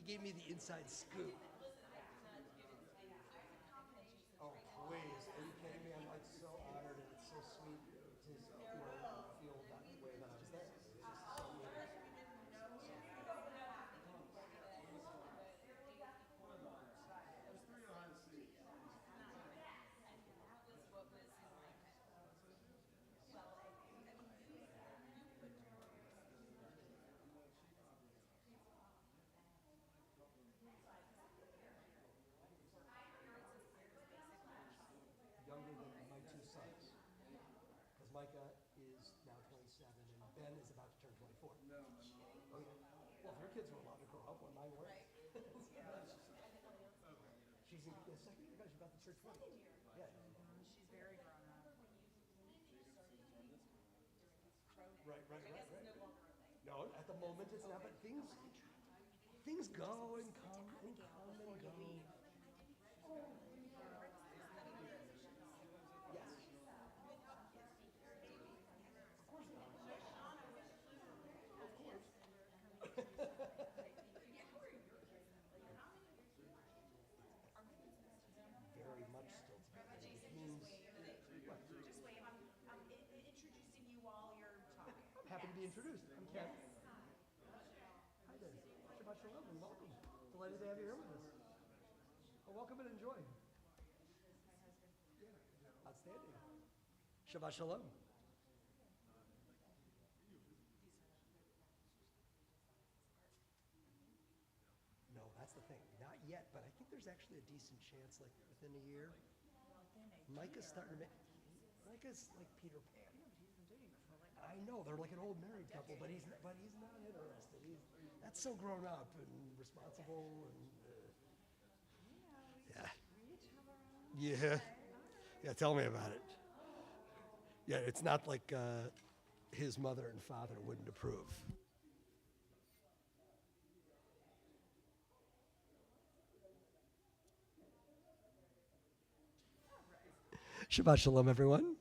gave me the inside scoop. Oh, please. Are you kidding me? I'm like so honored and it's so sweet to feel that way that I was there. It's just so weird. Younger than my two sons. Because Micah is now 27 and Ben is about to turn 24. No, my mom. Oh, yeah. Well, if your kids were allowed to grow up when mine weren't. Right. She's in the second year, guys. You're about to turn 20. Yeah. She's very grown up. Right. No, at the moment it's not, but things go and come and come and go. Yes. Of course not. Of course. Very much still together. It means Just wave. I'm introducing you while you're talking. I'm happy to be introduced. I'm Ken. Hi there. Shabbat shalom and welcome. Delighted to have you here with us. Well, welcome and enjoy. Outstanding. Shabbat shalom. No, that's the thing. Not yet, but I think there's actually a decent chance, like within a year. Micah's starting to make. Micah's like Peter Pan. I know they're like an old married couple, but he's not interested. That's so grown up and responsible and yeah. Tell me about it. Yeah, it's not like his mother and father wouldn't approve. Shabbat shalom, everyone.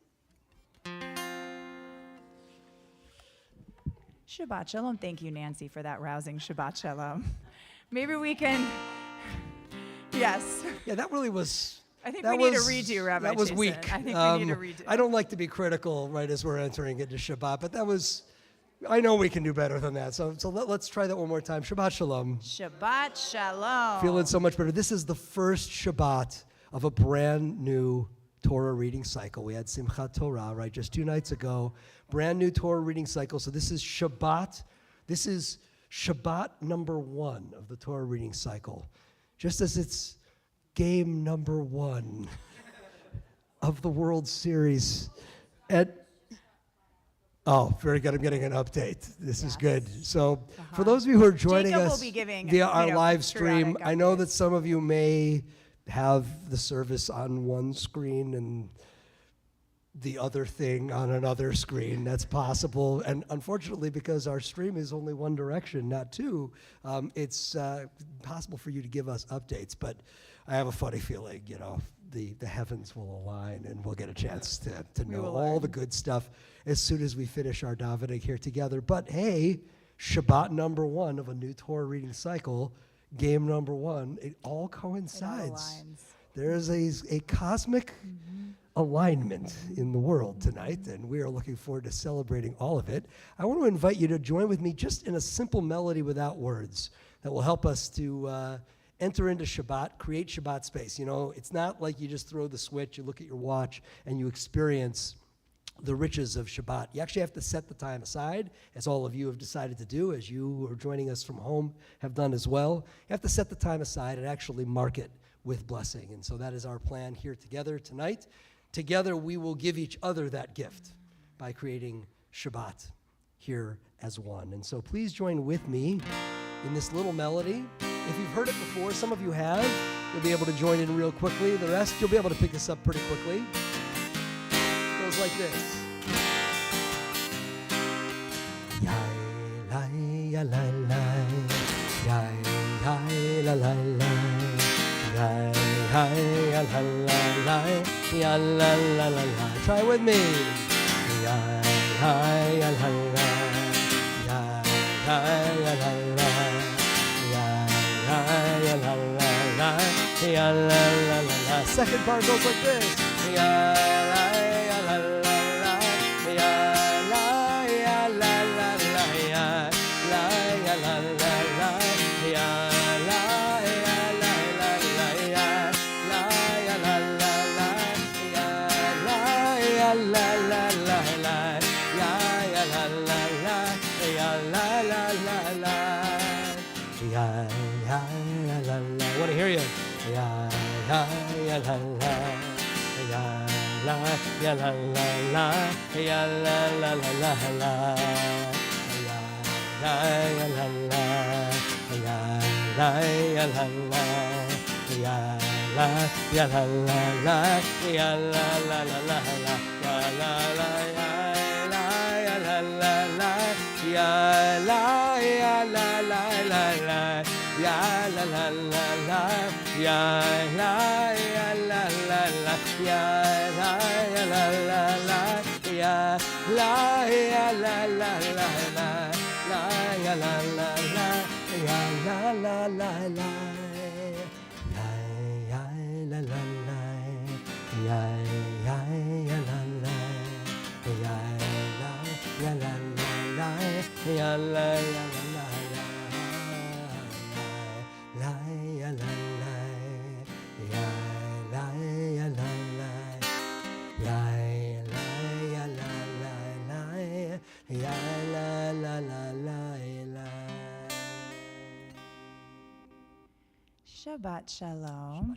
Shabbat shalom. Thank you, Nancy, for that rousing Shabbat shalom. Maybe we can. Yes. Yeah, that really was. I think we need a redo, Rabbi That was Jason. weak. I think we need a redo. I don't like to be critical right as we're entering into Shabbat, but that was. I know we can do better than that. So let's try that one more time. Shabbat shalom. Shabbat shalom. Feeling so much better. This is the first Shabbat of a brand new Torah reading cycle. We had Simchat Torah, right, just 2 nights ago. Brand new Torah reading cycle. So this is Shabbat. This is Shabbat number 1 of the Torah reading cycle. Just as it's game number 1 of the World Series. Oh, very good. I'm getting an update. This is good. So for those of you who are joining Jacob us will be giving, via our live stream, periodic I know updates. that some of you may have the service on one screen and the other thing on another screen. That's possible. And unfortunately, because our stream is only one direction, not two, it's possible for you to give us updates. But I have a funny feeling, the heavens will align and we'll get a chance to know all the good stuff as soon as we finish our davening here together. But hey, Shabbat number 1 of a new Torah reading cycle, game number 1, it all coincides. There's a cosmic alignment in the world tonight, and we are looking forward to celebrating all of it. I want to invite you to join with me just in a simple melody without words that will help us to enter into Shabbat, create Shabbat space. It's not like you just throw the switch, you look at your watch, and you experience the riches of Shabbat. You actually have to set the time aside, as all of you have decided to do, as you who are joining us from home have done as well. You have to set the time aside and actually mark it with blessing. And so that is our plan here together tonight. Together we will give each other that gift by creating Shabbat here as one. And so please join with me in this little melody. If you've heard it before, some of you have, you'll be able to join in real quickly. The rest, you'll be able to pick this up pretty quickly. It goes like this. Yai, la, la, la. Yai, la, la, la. Yai, la, la, la. Ya, la, la, la, la. Try it with me. Yai, la, la, la. Yai, la, la, la. la la la, ya la la la la. Second part goes like this. Ya la ya la la la, ya la ya la la la, ya la ya la la la, ya la ya la la la, ya la ya la la la, ya la ya la la la la, ya ya la la la, ya la la la la. Ya ya la la. I want to hear you. Ya ya ya la la. Ya la ya la la la. Ya la la la la la. Ya la ya la la. Ya la ya la la. Ya la ya la la la. Ya la la la la la. Ya la la ya la ya la la la. Ya la ya la la la la. Ya la la la la. Ya la ya la la la. Ya la ya la la la. Ya la ya la la la la. La ya la la la. Ya la la la la. Ya ya la la la. Ya ya ya la la. Ya la ya la la la. Ya la ya la la la. La ya la la. Ya la ya la la. Ya la ya la la la. Ya la la la la la. Shabbat Shalom.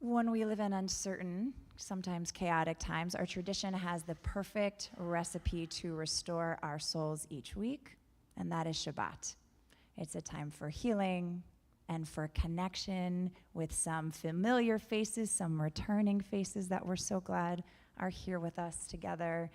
When we live in uncertain, sometimes chaotic times, our tradition has the perfect recipe to restore our souls each week, and that is Shabbat. It's a time for healing and for connection with some familiar faces, some returning faces that we're so glad are here with us together.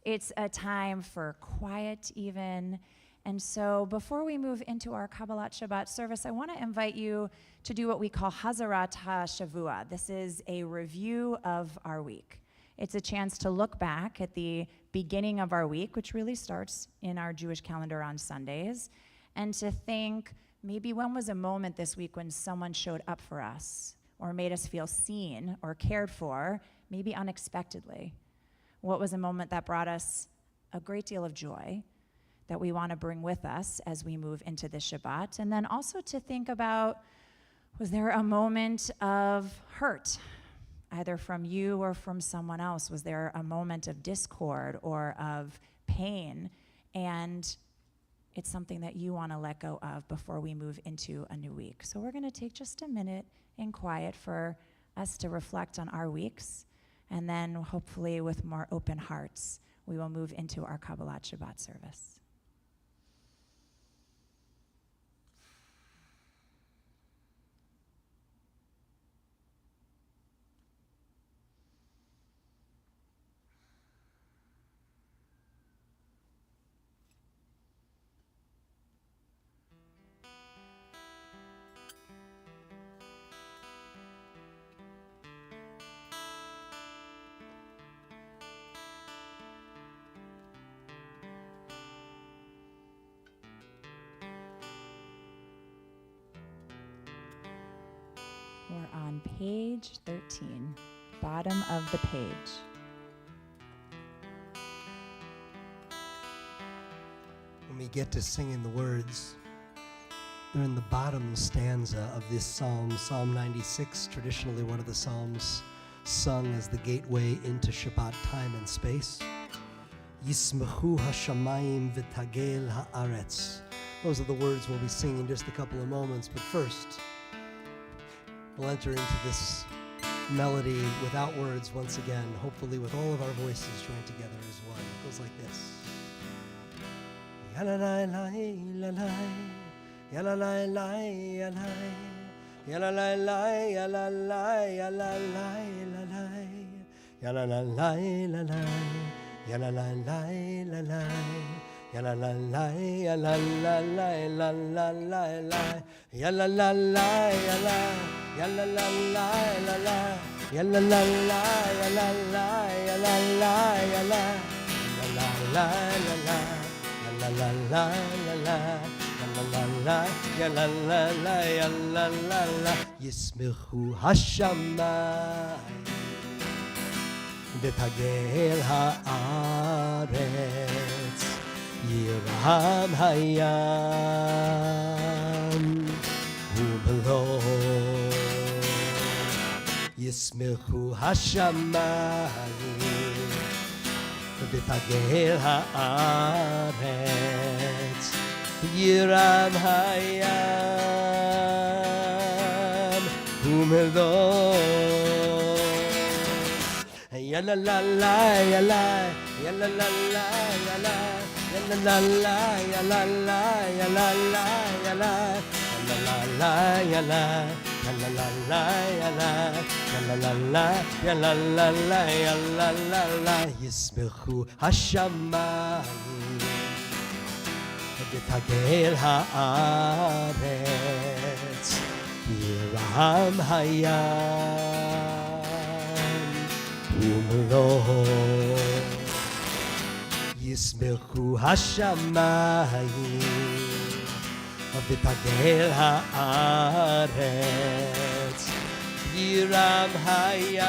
It's a time for quiet even. And so before we move into our Kabbalat Shabbat service, I want to invite you to do what we call Hazarat HaShavua. This is a review of our week. It's a chance to look back at the beginning of our week, which really starts in our Jewish calendar on Sundays, and to think, maybe when was a moment this week when someone showed up for us or made us feel seen or cared for, maybe unexpectedly? What was a moment that brought us a great deal of joy that we want to bring with us as we move into this Shabbat? And then also to think about, was there a moment of hurt, either from you or from someone else? Was there a moment of discord or of pain? And it's something that you want to let go of before we move into a new week. So we're going to take just a minute in quiet for us to reflect on our weeks, and then hopefully with more open hearts, we will move into our Kabbalat Shabbat service. We're on page 13, bottom of the page. When we get to singing the words, they're in the bottom stanza of this psalm, Psalm 96, traditionally one of the psalms sung as the gateway into Shabbat time and space. Yismechu hashamayim v'tagel haaretz. Those are the words we'll be singing in just a couple of moments, but first, we'll enter into this melody without words once again, hopefully with all of our voices joined together as one. It goes like this. Ya-la-la-la-la-la, ya-la-la-la-la-la, ya-la-la-la-la-la, ya-la-la-la-la-la, ya-la-la-la-la-la, ya-la-la-la-la-la. Ya la la la, ya la la la, la la la la, ya la la la, ya la, ya la la la, la la, ya la la la, ya la la, ya la la, ya la, la la la la, la la la la la, יא לה לה לה יא לה לה לה ישמחו השמיים ותגל הארץ ירעם הים ומלוא ישמחו השמיים ותגל הארץ ירעם הים ומלוא יא לה לה לה יא לה יא לה לה לה יא לה יא לה לה יא לה לה יא לה לה יא לה לה יא לה יא לה לה יא לה יא לה לה יא לה לה ישמחו השמיים ותגל הארץ ירעם הים ומלוא ישמחו השמיים ותגל הארץ ירעם הים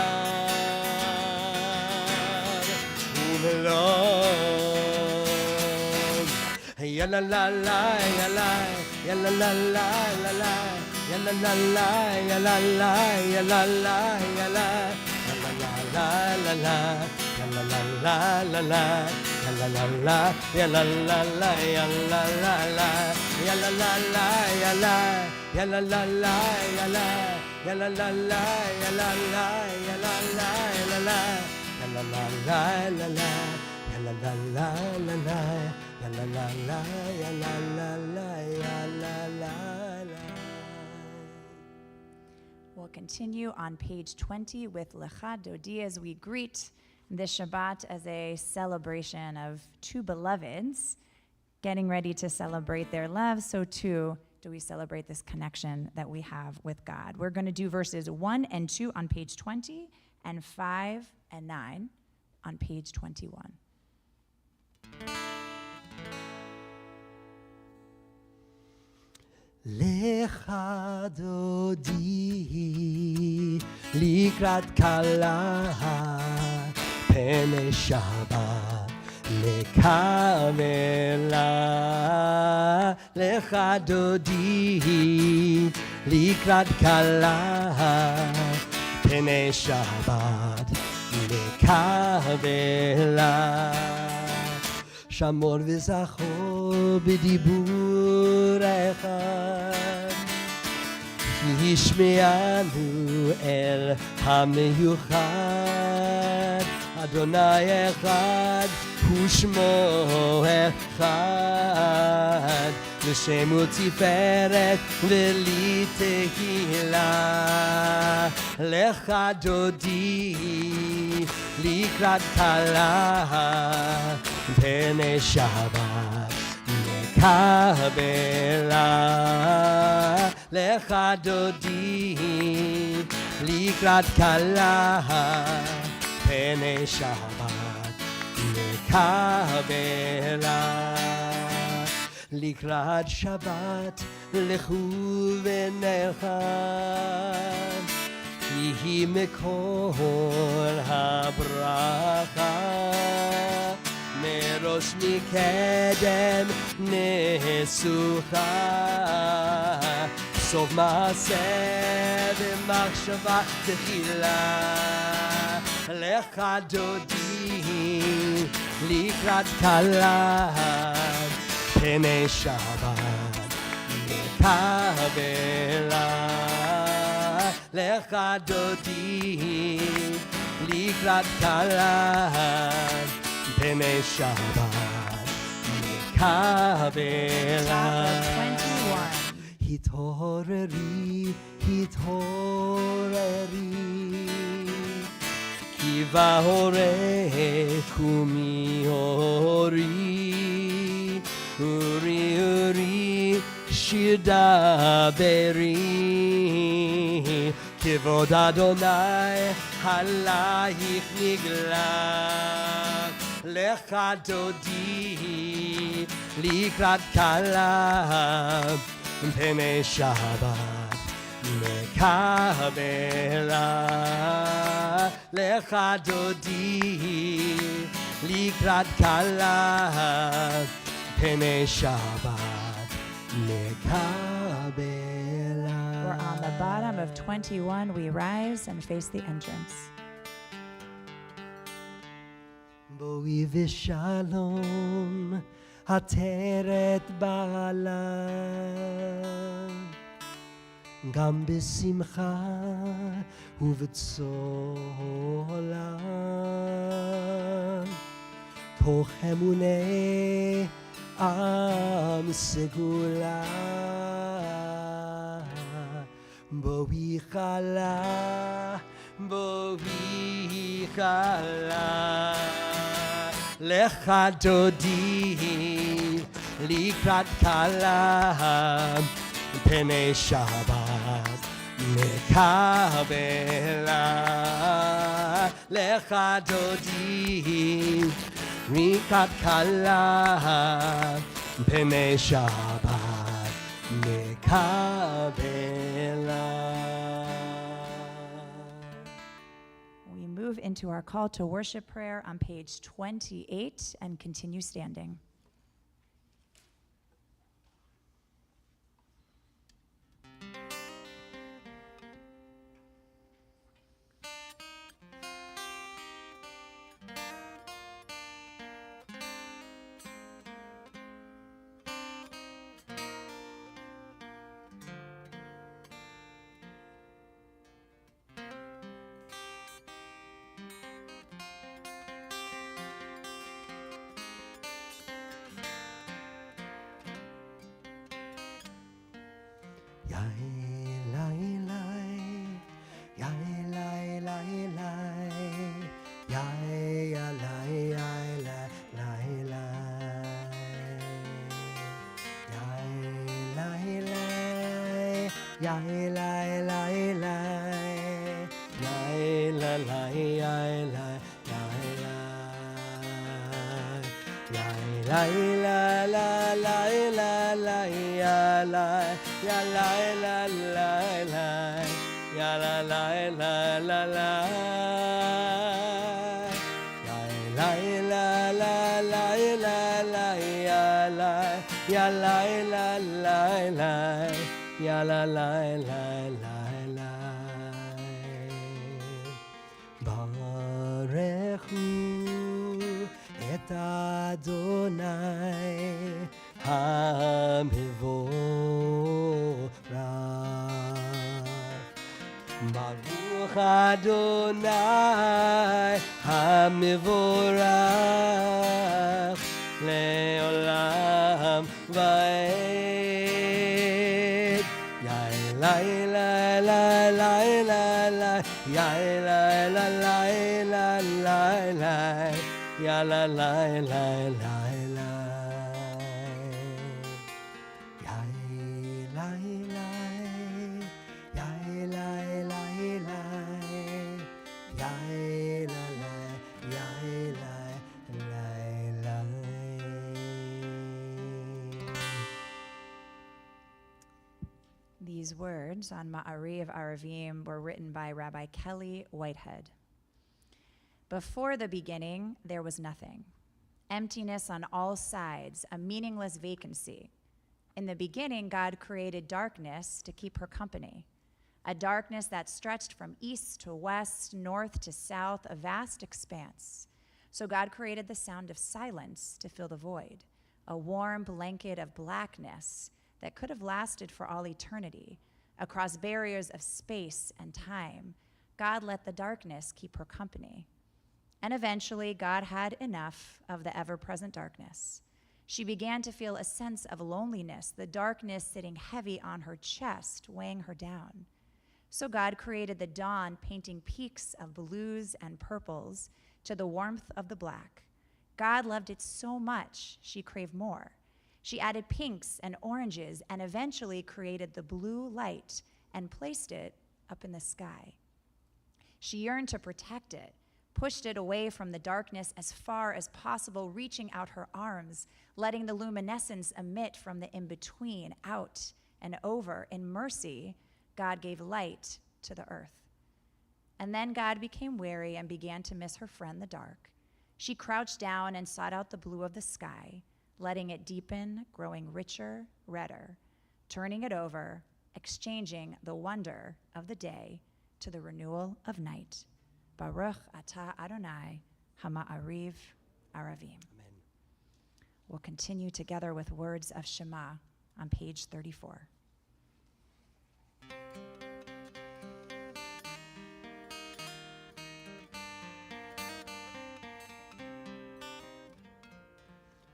ומלוא יא לה לה לה יא לה יא לה לה לה יא לה לה לה יא לה לה יא לה לה יא לה לה לה לה יא לה לה לה לה יא לה לה לה יא לה לה לה יא לה לה לה יא לה לה לה יא לה יא לה לה לה יא לה יא לה לה לה יא לה לה יא לה לה יא לה לה יא לה לה לה יא לה לה לה לה לה לה יא לה לה לה יא לה לה לה יא לה לה לה. We'll continue on page 20 with Lecha Dodi as we greet this Shabbat as a celebration of two beloveds getting ready to celebrate their love. So too do we celebrate this connection that we have with God. We're going to do verses 1 and 2 on page 20 and 5 and 9 on page 21. לך דודי לקראת כלה פני שבת לקרמלה לך דודי לקראת כלה פני שבת לקרמלה שמור וזכור בדיבור אחד כי ישמענו אל המיוחד אדוני אחד ושמו אחד לשם ותפארת ולי תהילה לך דודי לקראת כלה פני שבת לקבלה לך דודי לקראת כלה פני שבת לקבלה לקראת שבת לכו ונלחם כי היא מקור הברכה מראש מקדם נסוכה סוף מעשה ומחשבה תחילה לך דודי לקראת כלה פני שבת לקבלה לך דודי לקראת כלה פני שבת לקבלה התעוררי התעוררי כי בהורך קומי אורי אורי אורי שיר דברי כבוד אדוני עלייך נגלה לך דודי לקראת כלה פני שבת מקבלה לך דודי לקראת כלה פני שבת מקבלה. We're on the bottom of 21. We rise and face the entrance. בואי ושלום עטרת בעלה גם בשמחה ובצהלה תוך אמוני עם סגולה בואי חלה בואי חלה לך דודי לקראת כלה פני שבת מקבלה לך דודי לקראת כלה פני שבת מקבלה. We move into our call to worship prayer on page 28 and continue standing. ברכו את אדוני המבורך ברוך אדוני המבורך לעולם ועד. These words on Ma'ari of Aravim were written by Rabbi Kelly Whitehead. Before the beginning, there was nothing. Emptiness on all sides, a meaningless vacancy. In the beginning, God created darkness to keep her company, a darkness that stretched from east to west, north to south, a vast expanse. So God created the sound of silence to fill the void, a warm blanket of blackness that could have lasted for all eternity. Across barriers of space and time, God let the darkness keep her company. And eventually, God had enough of the ever-present darkness. She began to feel a sense of loneliness, the darkness sitting heavy on her chest, weighing her down. So God created the dawn, painting peaks of blues and purples to the warmth of the black. God loved it so much, she craved more. She added pinks and oranges and eventually created the blue light and placed it up in the sky. She yearned to protect it, pushed it away from the darkness as far as possible, reaching out her arms, letting the luminescence emit from the in-between, out and over. In mercy, God gave light to the earth. And then God became weary and began to miss her friend, the dark. She crouched down and sought out the blue of the sky, letting it deepen, growing richer, redder, turning it over, exchanging the wonder of the day to the renewal of night. Baruch atah Adonai hama'ariv aravim. Amen. We'll continue together with words of Shema on page 34.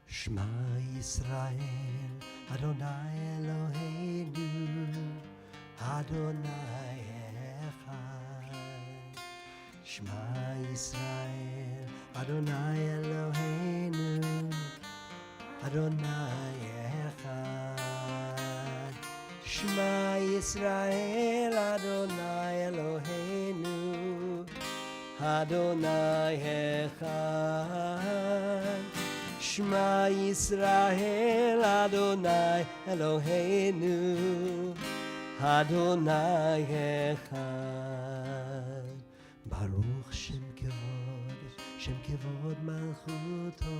Shema Yisrael, Adonai Eloheinu, Adonai Echad. Shema Yisrael, Adonai Eloheinu, Adonai Echad. Shema Yisrael, Adonai Eloheinu, Adonai Echad. Shema Yisrael, Adonai Eloheinu, Adonai Echad. Baruch Shem Kevod Malchuto,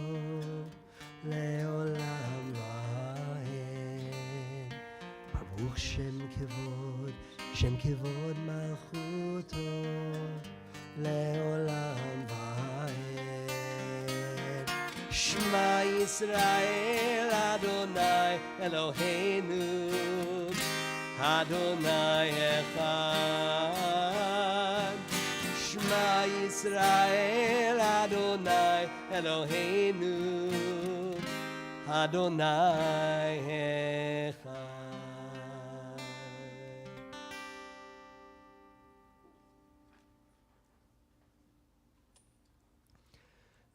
Leolam Vaed. Baruch Shem Kevod Malchuto, Leolam Vaed. Shema Yisrael, Adonai Eloheinu, Adonai Echad. Shema Yisrael, Adonai Eloheinu, Adonai Echad.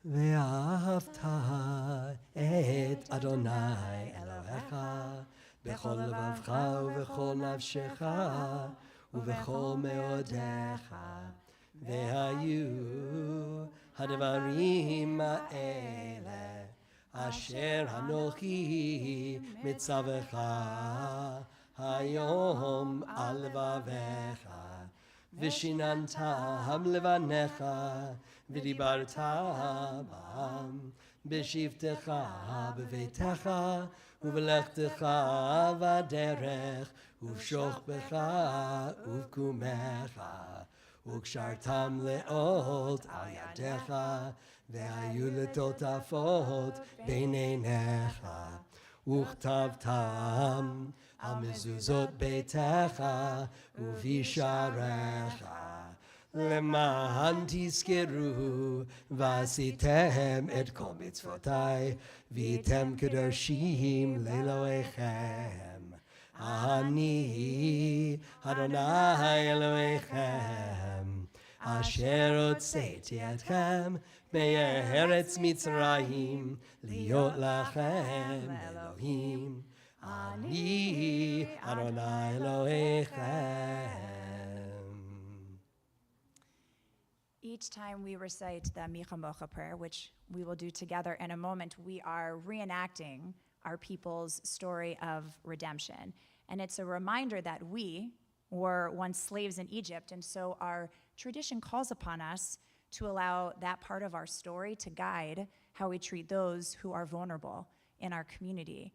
ואהבת את אדוני אלוהיך בכל לבבך ובכל נפשך ובכל מאודיך. והיו הדברים האלה אשר אנוכי מצווך היום על לבביך, ושיננתם לבניך ודיברת בם בשבתך בביתך ובלכתך בדרך ובשוכבך ובקומך, וקשרתם לאות על ידיך והיו לטוטפות בין עיניך, וכתבתם על מזוזות ביתך ובשעריך, למען תזכרו ועשיתם את כל מצוותי והייתם קדושים לאלוהיכם. אני אדוני אלוהיכם אשר הוצאתי אתכם מארץ מצרים להיות לכם אלוהים. אני אדוני אלוהיכם. Each time we recite the Micha Mocha prayer, which we will do together in a moment, we are reenacting our people's story of redemption. And it's a reminder that we were once slaves in Egypt, and so our tradition calls upon us to allow that part of our story to guide how we treat those who are vulnerable in our community.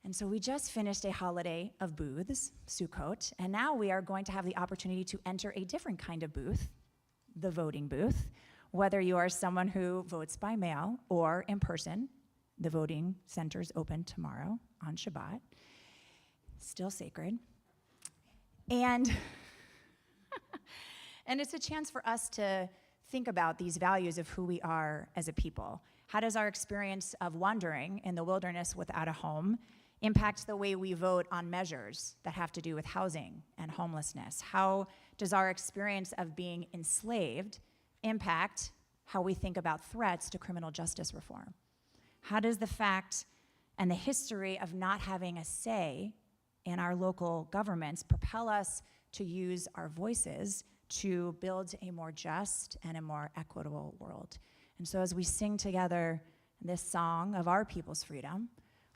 And so we just finished a holiday of booths, Sukkot, and now we are going to have the opportunity to enter a different kind of booth, the voting booth. Whether you are someone who votes by mail or in person, the voting center is open tomorrow on Shabbat, still sacred. And it's a chance for us to think about these values of who we are as a people. How does our experience of wandering in the wilderness without a home impact the way we vote on measures that have to do with housing and homelessness? How does our experience of being enslaved impact how we think about threats to criminal justice reform? How does the fact and the history of not having a say in our local governments propel us to use our voices to build a more just and a more equitable world. And so as we sing together this song of our people's freedom,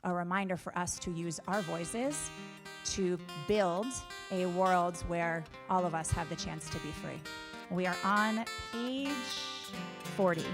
a reminder for us to use our voices to build a world where all of us have the chance to be free. We are on page 40.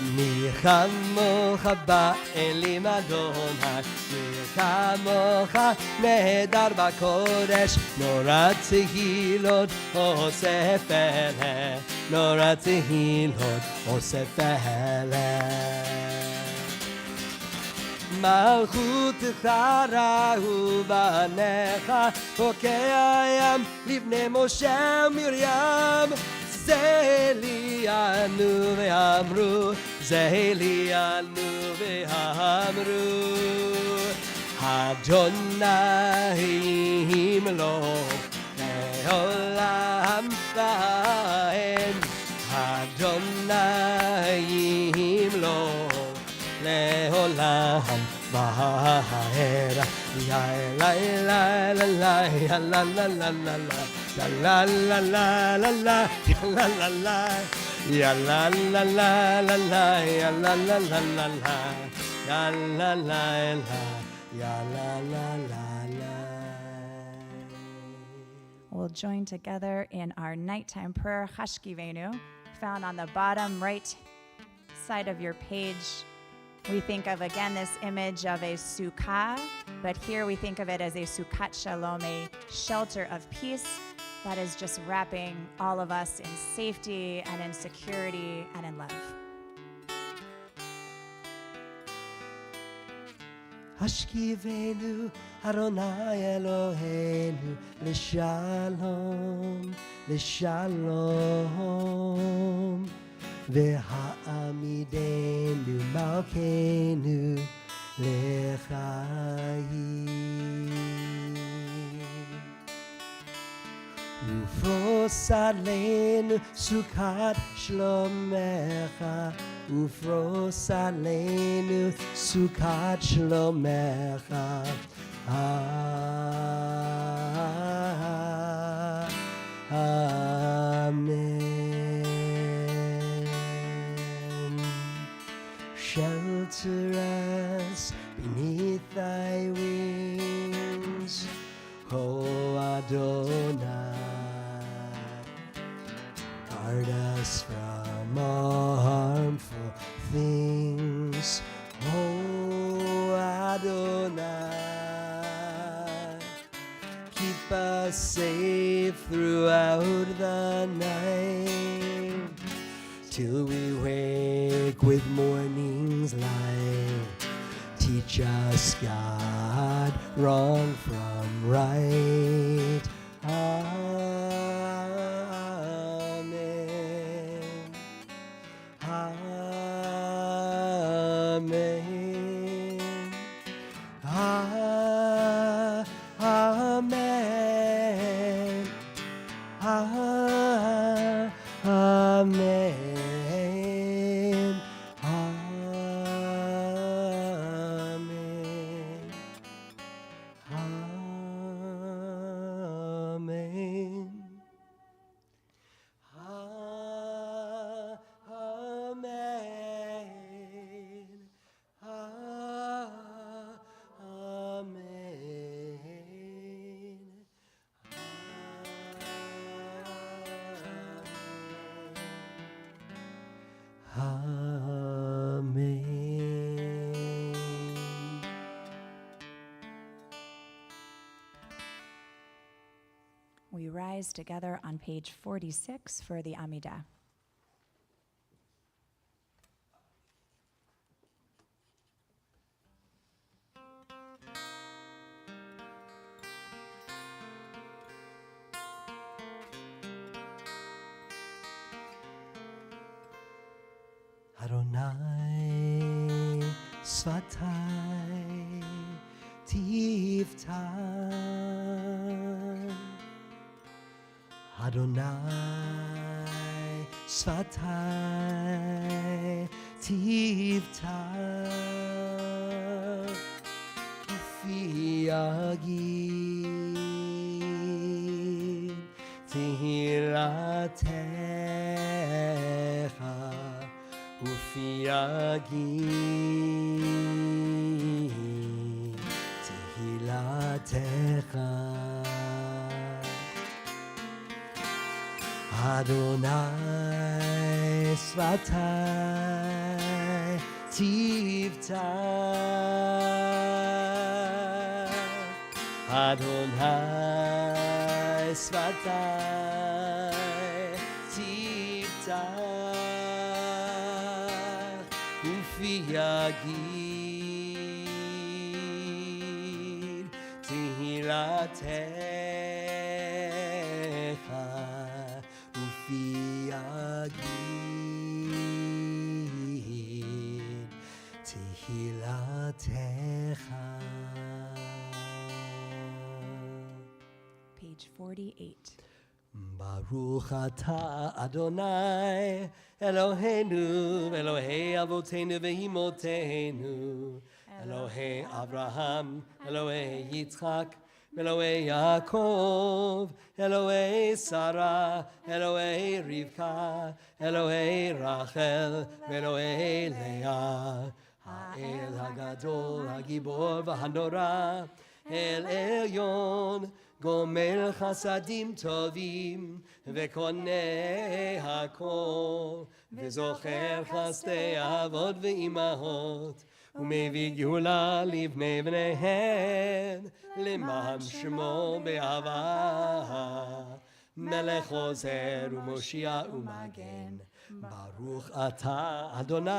מי כמוך באלים אדוני, מי כמוך נהדר בקודש, נורא תהילות עושה פלא, נורא תהילות עושה פלא. מלכותך ראו בניך, חוקי הים לבני משה ומרים. זה לי ענו ואמרו, זה לי ענו ואמרו, אדוני ימלוך לעולם ועד, אדוני ימלוך לעולם ועד. יה לה לה לה לה לה לה לה לה לה לה לה לה לה la la la ya la la la la la ya la la la la la ya la la la ya la la la la. We'll join together in our nighttime prayer, Chashkivenu, found on the bottom right side of your page. We think of, again, this image of a sukkah, but here we think of it as a sukkat shalom, a shelter of peace that is just wrapping all of us in safety and in security and in love. Hashkivenu Adonai Eloheinu L'shalom, L'shalom, V'ha'amidenu Malkeinu L'chaim. ופרוס עלינו סוכת שלומך, ופרוס עלינו סוכת שלומך. Amen. Shelter us beneath thy wings, O Adonai. Guard us from all harmful things, O Adonai. Keep us safe throughout the night, till we wake with morning's light. Teach us, God, wrong from right. Amen. Amen. Amen. Amen. We rise together on page 46 for the Amidah. Adonai שפתיי תפתח. אדוני שפתיי תפתח, ופי יגיד תהילתך, ופי יגיד תהילתך. אדוני שפתיי תפתח, אדוני שפתיי תפתח, ופי יגיד תהילתך, ופי יגיד תהילתך. Page 48. ברוך אתה אדוני אלוהינו ואלוהי אבותינו ואימותינו, אלוהי אברהם, אלוהי יצחק אלוהי יעקב, אלוהי שרה, אלוהי רבקה, אלוהי רחל ואלוהי לאה, האל הגדול, הגיבור והנורא, אל עליון, גומל חסדים טובים וקונה הכל, וזוכר חסדי אבות ואימהות, ומביא גאולה לבני בניהן, למען שמו באהבה, מלך עוזר ומושיע ומגן. ברוך אתה אדוני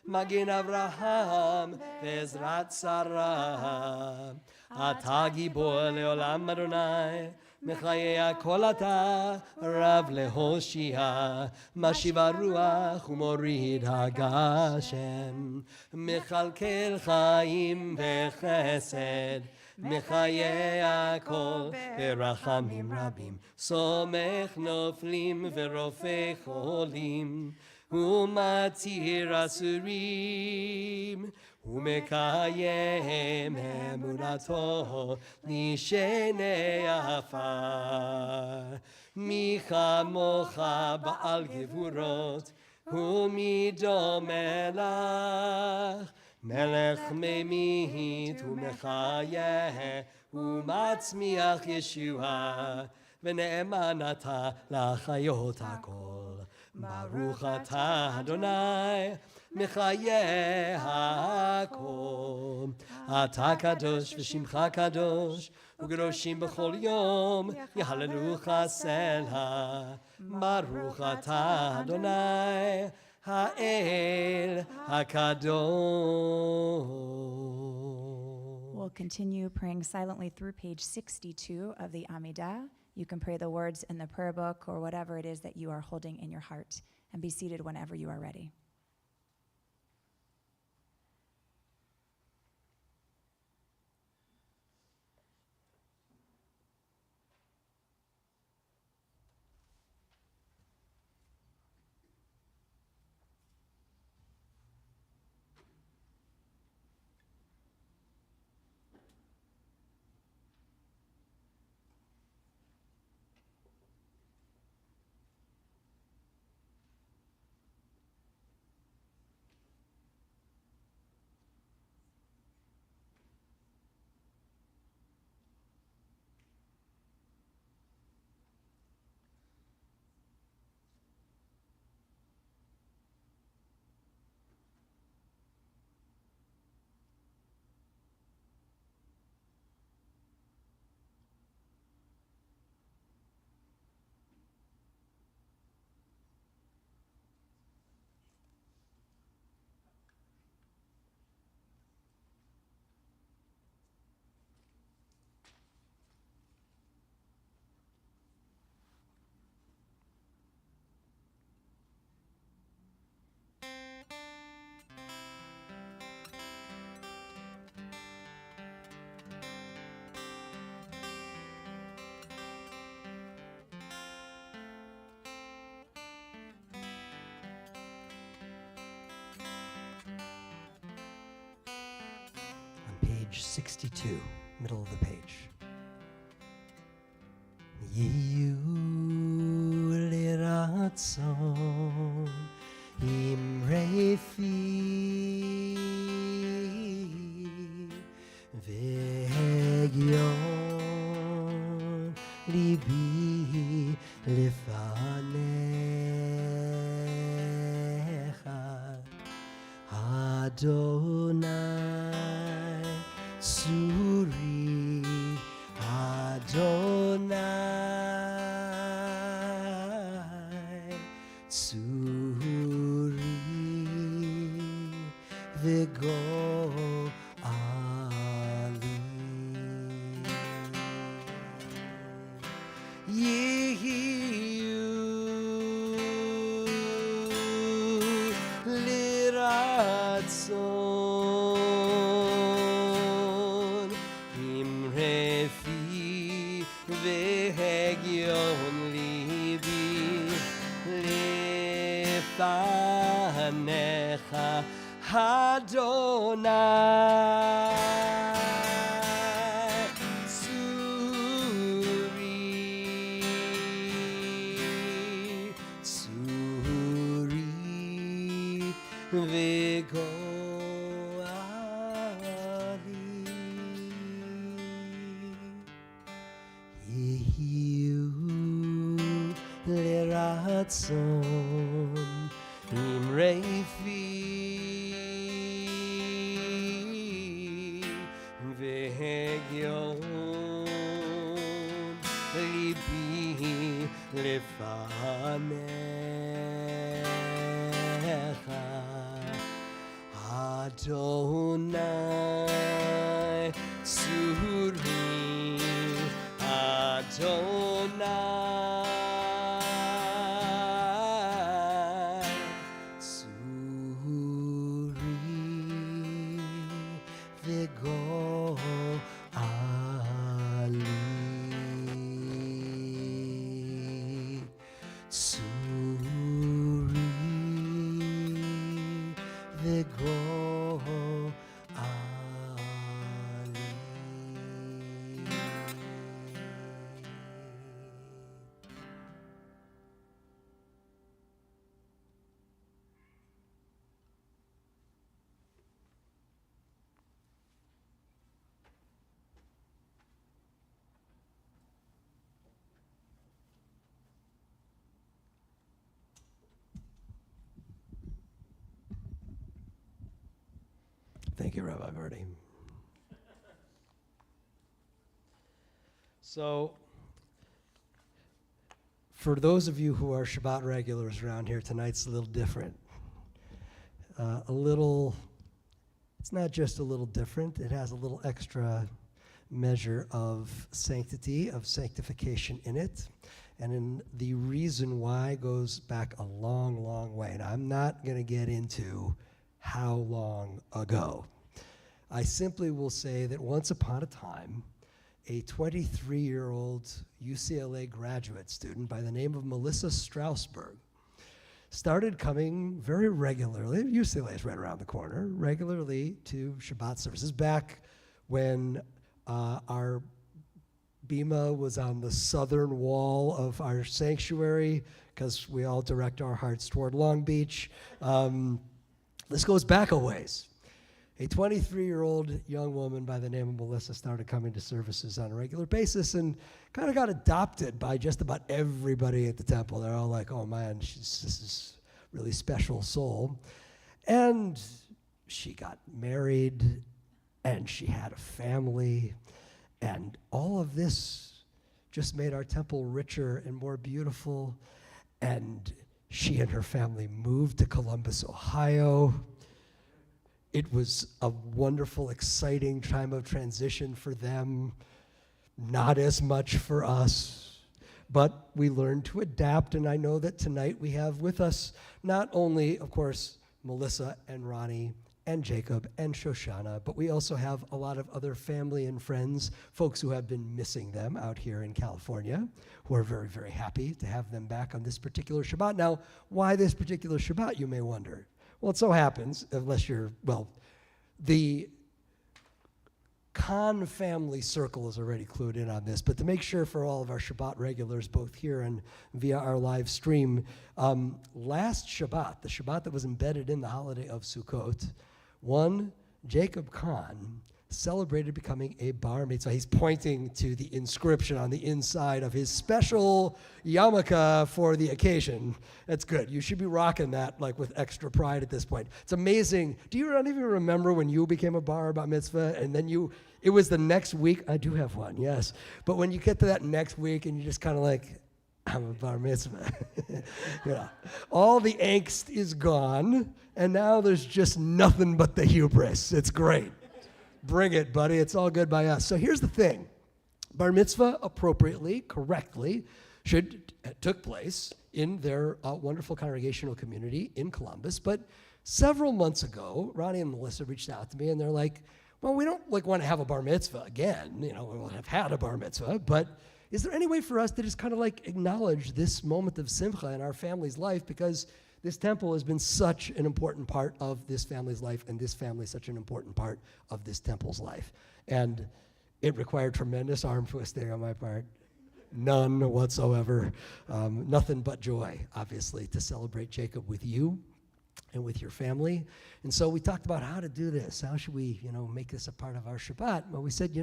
מגן אברהם ועזרת שרה, אתה גיבור לעולם אדוני, מחיה הכל אתה רב להושיע, משיב הרוח ומוריד הגשם, מכלכל חיים וחסד, מחיה הכל ברחמים רבים, סומך נופלים ורופא חולים, ומתיר אסורים, ומקיים אמונתו לשני עפר. מי כמוך בעל גבורות, ומי דומה לך, מלך ממית ומחיה ומצמיח ישועה, ונאמן אתה לחיות הכל. ברוך אתה אדוני מחיה הכל, אתה קדוש ושמך קדוש, וקדושים בכל יום יהללוך סלה. ברוך אתה אדוני האל הקדוש. We'll continue praying silently through page 62 of the Amidah. You can pray the words in the prayer book or whatever it is that you are holding in your heart, and be seated whenever you are ready. page 62, middle of the page. Yehu liratzon imrei fi ve'hegyon libi lefanecha Adonai Suri Adonai Suri V'go Ali Yehu liratzon imre fi v'hegyon libi lefanecha Adonai Suri V'go Ali Yehu liratzon imrei fi v'hegyon libi lefanecha Adonai Suri Adonai Suri V'go Ali Suri V'go Ali. Thank you, Rabbi Verdi. So, for those of you who are Shabbat regulars around here, tonight's a little different. It's not just a little different, it has a little extra measure of sanctity, of sanctification in it. And the reason why goes back a long, long way. And I'm not going to get into how long ago. I simply will say that once upon a time, a 23-year-old UCLA graduate student by the name of Melissa Strasberg started coming very regularly, UCLA is right around the corner, regularly to Shabbat services back when our Bima was on the southern wall of our sanctuary, because we all direct our hearts toward Long Beach. This goes back a ways. A 23-year-old young woman by the name of Melissa started coming to services on a regular basis and kind of got adopted by just about everybody at the temple. They're all like, oh man, this is a really special soul. And she got married, and she had a family, and all of this just made our temple richer and more beautiful. And she and her family moved to Columbus, Ohio. It was a wonderful, exciting time of transition for them, not as much for us, but we learned to adapt, and I know that tonight we have with us not only, of course, Melissa and Ronnie and Jacob and Shoshana, but we also have a lot of other family and friends, folks who have been missing them out here in California, who are very, very happy to have them back on this particular Shabbat. Now, why this particular Shabbat, you may wonder? Well, it so happens, unless you're, well, the Khan family circle is already clued in on this, but to make sure for all of our Shabbat regulars, both here and via our live stream, last Shabbat, the Shabbat that was embedded in the holiday of Sukkot, one Jacob Khan celebrated becoming a bar mitzvah. He's pointing to the inscription on the inside of his special yarmulke for the occasion. That's good. You should be rocking that like with extra pride at this point. It's amazing. Do you not even remember when you became a bar mitzvah and then it was the next week? I do have one, yes. But when you get to that next week and you just kind of like, I'm a bar mitzvah. Yeah. All the angst is gone, and now there's just nothing but the hubris. It's great. Bring it, buddy. It's all good by us. So here's the thing. Bar mitzvah, appropriately, correctly, took place in their wonderful congregational community in Columbus. But several months ago, Ronnie and Melissa reached out to me, and they're like, well, we don't want to have a bar mitzvah again. We'll have had a bar mitzvah, but is there any way for us to just kind of like acknowledge this moment of simcha in our family's life, because this temple has been such an important part of this family's life, and this family is such an important part of this temple's life. And it required tremendous arm twisting on my part. None whatsoever. Nothing but joy, obviously, to celebrate Jacob with you and with your family. And so we talked about how to do this. How should we, make this a part of our Shabbat? Well, we said,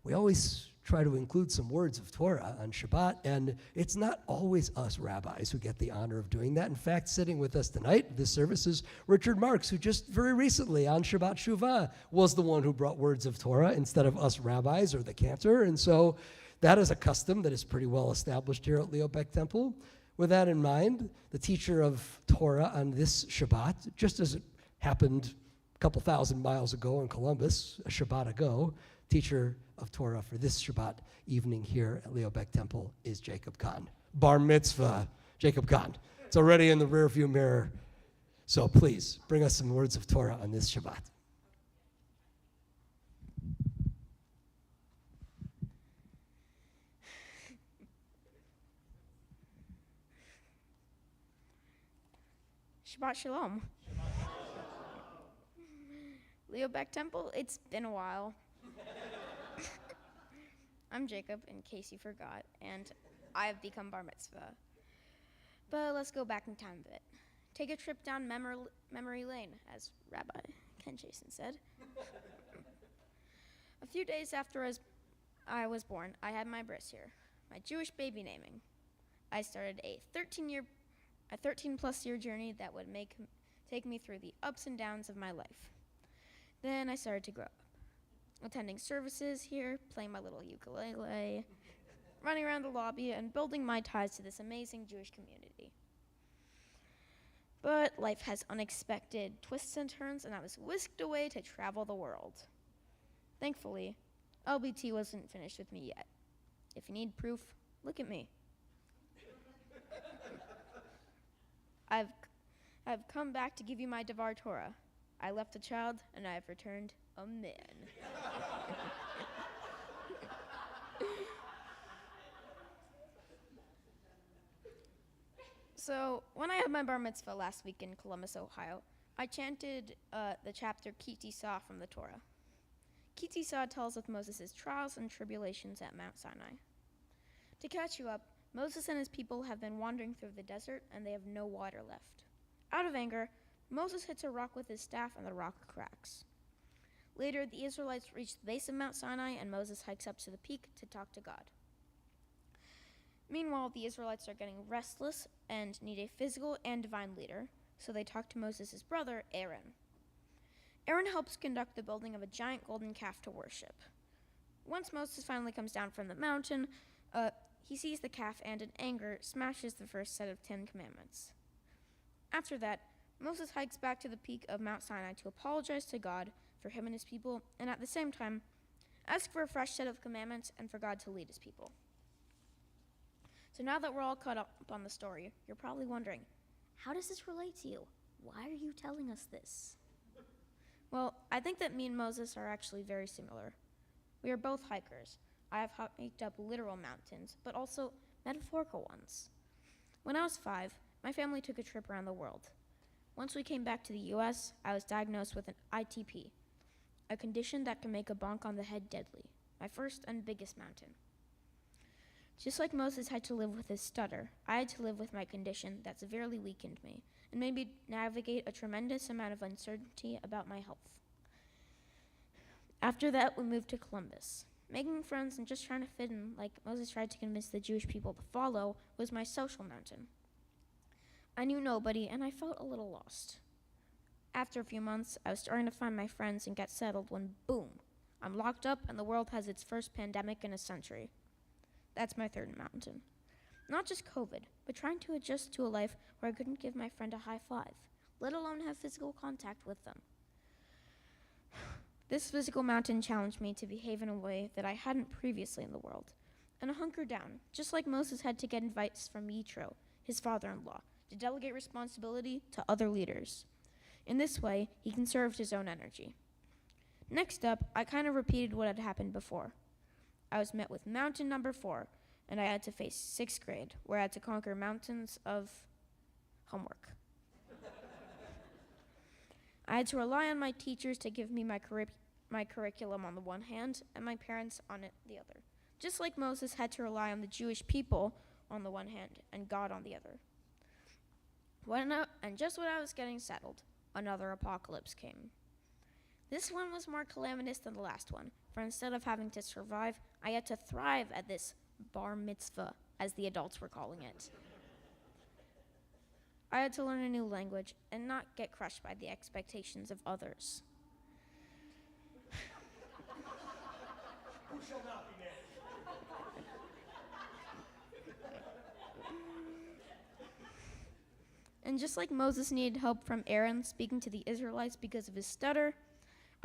we always try to include some words of Torah on Shabbat, and it's not always us rabbis who get the honor of doing that. In fact, sitting with us tonight, this service is Richard Marks, who just very recently on Shabbat Shuvah was the one who brought words of Torah instead of us rabbis or the cantor. And so that is a custom that is pretty well established here at Leo Beck Temple. With that in mind, the teacher of Torah on this Shabbat, just as it happened a couple thousand miles ago in Columbus, a Shabbat ago, teacher of Torah for this Shabbat evening here at Leo Beck Temple is Jacob Khan. Bar mitzvah, Jacob Khan. It's already in the rearview mirror. So please, bring us some words of Torah on this Shabbat. Shabbat Shalom. Leo Beck Temple, it's been a while. I'm Jacob, in case you forgot, and I have become bar mitzvah. But let's go back in time a bit. Take a trip down memory lane, as Rabbi Ken Jason said. A few days after I was born, I had my bris here, my Jewish baby naming. I started a 13-plus year journey that would take me through the ups and downs of my life. Then I started to grow up, attending services here, playing my little ukulele, running around the lobby, and building my ties to this amazing Jewish community. But life has unexpected twists and turns, and I was whisked away to travel the world. Thankfully, LBT wasn't finished with me yet. If you need proof, look at me. I've come back to give you my Devar Torah. I left a child, and I have returned a man. So, when I had my bar mitzvah last week in Columbus, Ohio, I chanted the chapter Ki Tisa from the Torah. Ki Tisa tells of Moses' trials and tribulations at Mount Sinai. To catch you up, Moses and his people have been wandering through the desert, and they have no water left. Out of anger, Moses hits a rock with his staff, and the rock cracks. Later, the Israelites reach the base of Mount Sinai, and Moses hikes up to the peak to talk to God. Meanwhile, the Israelites are getting restless and need a physical and divine leader, so they talk to Moses' brother, Aaron. Aaron helps conduct the building of a giant golden calf to worship. Once Moses finally comes down from the mountain, he sees the calf and, in anger, smashes the first set of 10 commandments. After that, Moses hikes back to the peak of Mount Sinai to apologize to God for him and his people, and at the same time, ask for a fresh set of commandments and for God to lead his people. So now that we're all caught up on the story, you're probably wondering, how does this relate to you? Why are you telling us this? Well, I think that me and Moses are actually very similar. We are both hikers. I have hiked up literal mountains, but also metaphorical ones. When I was 5, my family took a trip around the world. Once we came back to the U.S., I was diagnosed with an ITP, a condition that can make a bonk on the head deadly, my first and biggest mountain. Just like Moses had to live with his stutter, I had to live with my condition that severely weakened me and made me navigate a tremendous amount of uncertainty about my health. After that, we moved to Columbus. Making friends and just trying to fit in, like Moses tried to convince the Jewish people to follow, was my social mountain. I knew nobody, and I felt a little lost. After a few months, I was starting to find my friends and get settled when, boom, I'm locked up and the world has its first pandemic in a century. That's my third mountain. Not just COVID, but trying to adjust to a life where I couldn't give my friend a high five, let alone have physical contact with them. This physical mountain challenged me to behave in a way that I hadn't previously in the world, and to hunker down, just like Moses had to get advice from Yitro, his father-in-law, to delegate responsibility to other leaders. In this way, he conserved his own energy. Next up, I kind of repeated what had happened before. I was met with mountain number 4, and I had to face 6th grade, where I had to conquer mountains of homework. I had to rely on my teachers to give me my curriculum on the one hand, and my parents on it the other. Just like Moses had to rely on the Jewish people on the one hand, and God on the other. And just when I was getting settled, another apocalypse came. This one was more calamitous than the last one, for instead of having to survive, I had to thrive at this bar mitzvah, as the adults were calling it. I had to learn a new language and not get crushed by the expectations of others. Who shall not be named? And just like Moses needed help from Aaron speaking to the Israelites because of his stutter,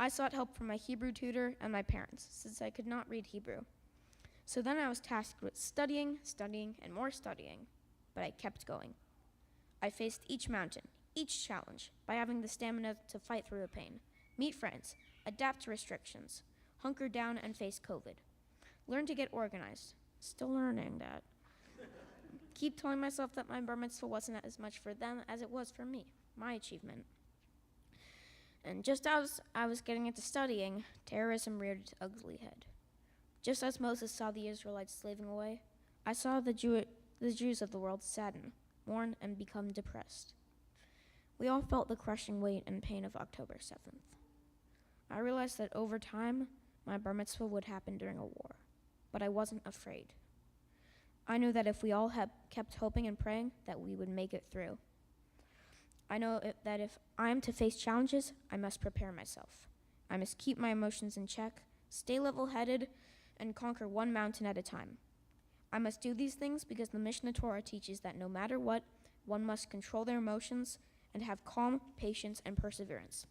I sought help from my Hebrew tutor and my parents, since I could not read Hebrew. So then I was tasked with studying, and more studying, but I kept going. I faced each mountain, each challenge, by having the stamina to fight through the pain, meet friends, adapt to restrictions, hunker down and face COVID, learn to get organized, still learning that, keep telling myself that my bar mitzvah wasn't as much for them as it was for me, my achievement. And just as I was getting into studying, terrorism reared its ugly head. Just as Moses saw the Israelites slaving away, I saw the Jews of the world sadden, mourn, and become depressed. We all felt the crushing weight and pain of October 7th. I realized that over time, my bar mitzvah would happen during a war, but I wasn't afraid. I knew that if we all had kept hoping and praying, that we would make it through. I know that if I am to face challenges, I must prepare myself. I must keep my emotions in check, stay level-headed, and conquer one mountain at a time. I must do these things because the Mishnah Torah teaches that no matter what, one must control their emotions and have calm, patience, and perseverance.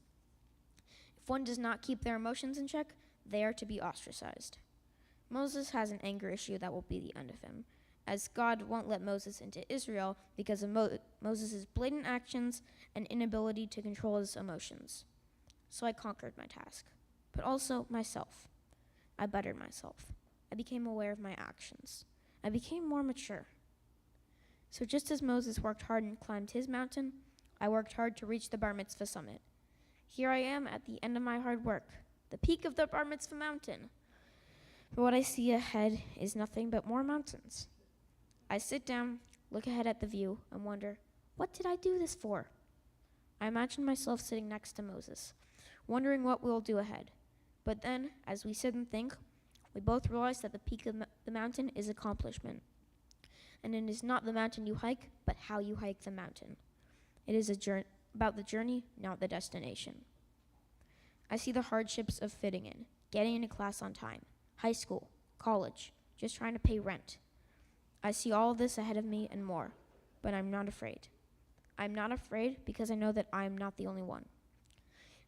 If one does not keep their emotions in check, they are to be ostracized. Moses has an anger issue that will be the end of him, as God won't let Moses into Israel because of Moses' blatant actions and inability to control his emotions. So I conquered my task, but also myself. I bettered myself. I became aware of my actions. I became more mature. So just as Moses worked hard and climbed his mountain, I worked hard to reach the bar mitzvah summit. Here I am at the end of my hard work, the peak of the bar mitzvah mountain. But what I see ahead is nothing but more mountains. I sit down, look ahead at the view, and wonder, what did I do this for? I imagine myself sitting next to Moses, wondering what we'll do ahead. But then, as we sit and think, we both realize that the peak of the mountain is accomplishment. And it is not the mountain you hike, but how you hike the mountain. It is about the journey, not the destination. I see the hardships of fitting in, getting into class on time, high school, college, just trying to pay rent. I see all of this ahead of me and more, but I'm not afraid. I'm not afraid because I know that I'm not the only one.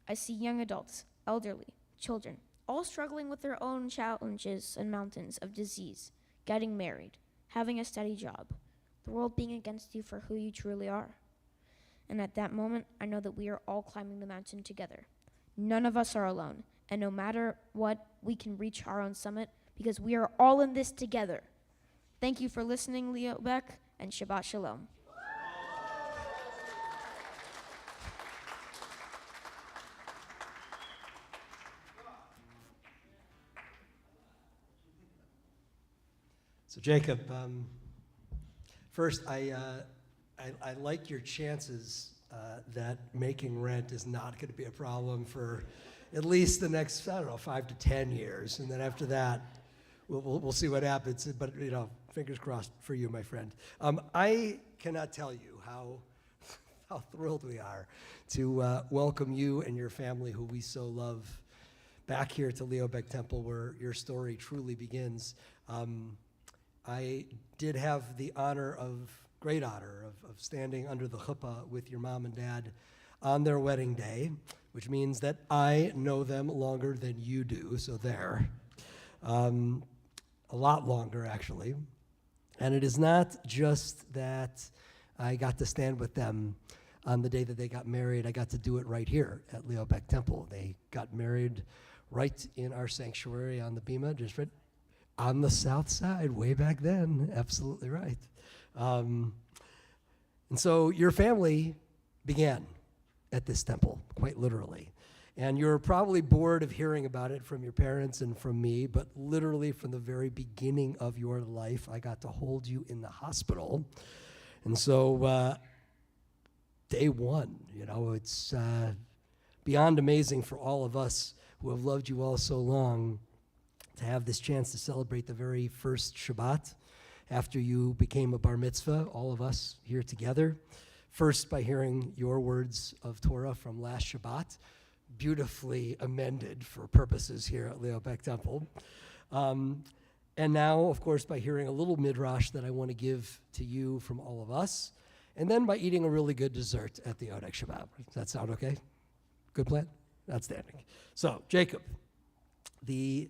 I see young adults, elderly, children, all struggling with their own challenges and mountains of disease, getting married, having a steady job, the world being against you for who you truly are. And at that moment, I know that we are all climbing the mountain together. None of us are alone, and no matter what, we can reach our own summit because we are all in this together. Thank you for listening, Leo Beck, and Shabbat Shalom. So Jacob, first, I like your chances that making rent is not going to be a problem for at least the next, I don't know, 5 to 10 years. And then after that, we'll see what happens. But, fingers crossed for you, my friend. I cannot tell you how thrilled we are to welcome you and your family, who we so love, back here to Leobeck Temple, where your story truly begins. I did have the great honor of standing under the chuppah with your mom and dad on their wedding day, which means that I know them longer than you do, so there. A lot longer, actually. And it is not just that I got to stand with them on the day that they got married. I got to do it right here at Leobeck Temple. They got married right in our sanctuary on the Bima, just right on the south side, way back then. Absolutely right. And so your family began at this temple, quite literally. And you're probably bored of hearing about it from your parents and from me, but literally from the very beginning of your life, I got to hold you in the hospital. And so day one, it's beyond amazing for all of us who have loved you all so long to have this chance to celebrate the very first Shabbat after you became a bar mitzvah, all of us here together. First, by hearing your words of Torah from last Shabbat, beautifully amended for purposes here at Leobeck Temple. And now, of course, by hearing a little midrash that I want to give to you from all of us, and then by eating a really good dessert at the Odek Shabbat. Does that sound okay? Good plan? Outstanding. So, Jacob, the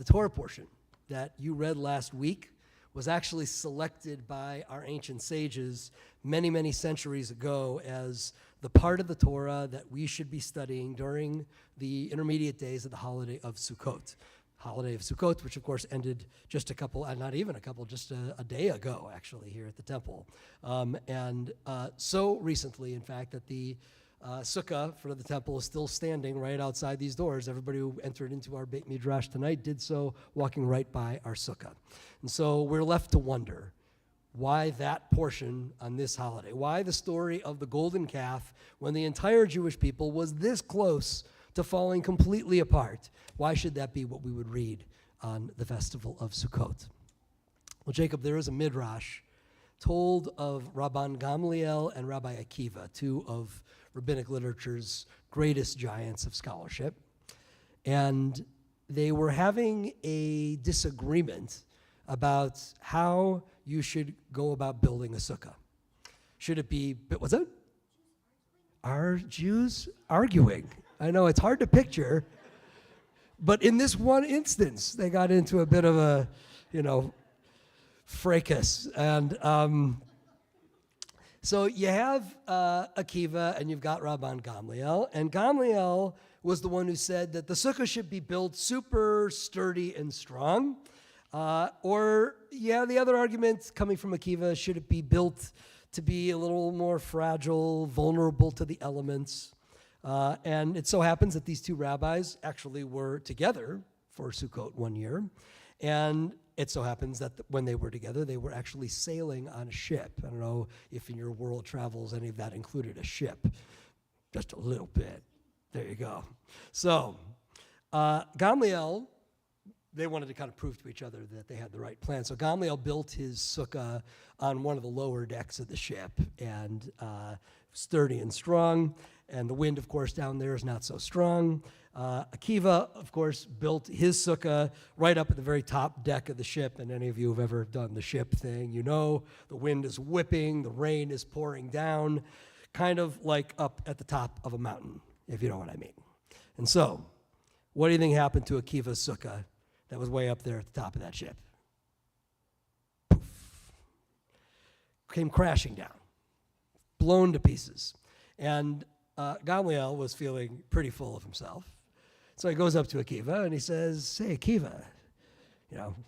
Torah portion that you read last week was actually selected by our ancient sages many, many centuries ago as the part of the Torah that we should be studying during the intermediate days of the holiday of Sukkot. Holiday of Sukkot, which of course ended just just a day ago, actually, here at the temple. So recently, in fact, that the sukkah for the temple is still standing right outside these doors. Everybody who entered into our Beit Midrash tonight did so walking right by our sukkah. And so we're left to wonder why that portion on this holiday, why the story of the golden calf when the entire Jewish people was this close to falling completely apart. Why should that be what we would read on the festival of Sukkot? Well, Jacob, there is a midrash told of Rabban Gamliel and Rabbi Akiva, two of rabbinic literature's greatest giants of scholarship. And they were having a disagreement about how you should go about building a sukkah. Should it be, what's that? Are Jews arguing? I know it's hard to picture, but in this one instance, they got into a bit of a, fracas. And so you have Akiva and you've got Rabban Gamliel. And Gamliel was the one who said that the sukkah should be built super sturdy and strong. The other argument coming from Akiva, should it be built to be a little more fragile, vulnerable to the elements? And it so happens that these two rabbis actually were together for Sukkot one year. And it so happens that when they were together, they were actually sailing on a ship. I don't know if in your world travels any of that included a ship. Just a little bit. There you go. So Gamliel, they wanted to kind of prove to each other that they had the right plan. So Gamliel built his sukkah on one of the lower decks of the ship, and sturdy and strong. And the wind, of course, down there is not so strong. Akiva, of course, built his sukkah right up at the very top deck of the ship. And any of you who've ever done the ship thing, the wind is whipping, the rain is pouring down, kind of like up at the top of a mountain, if you know what I mean. And so, what do you think happened to Akiva's sukkah that was way up there at the top of that ship? Poof. Came crashing down, blown to pieces. And Gamliel was feeling pretty full of himself. So he goes up to Akiva and he says, "Hey, Akiva,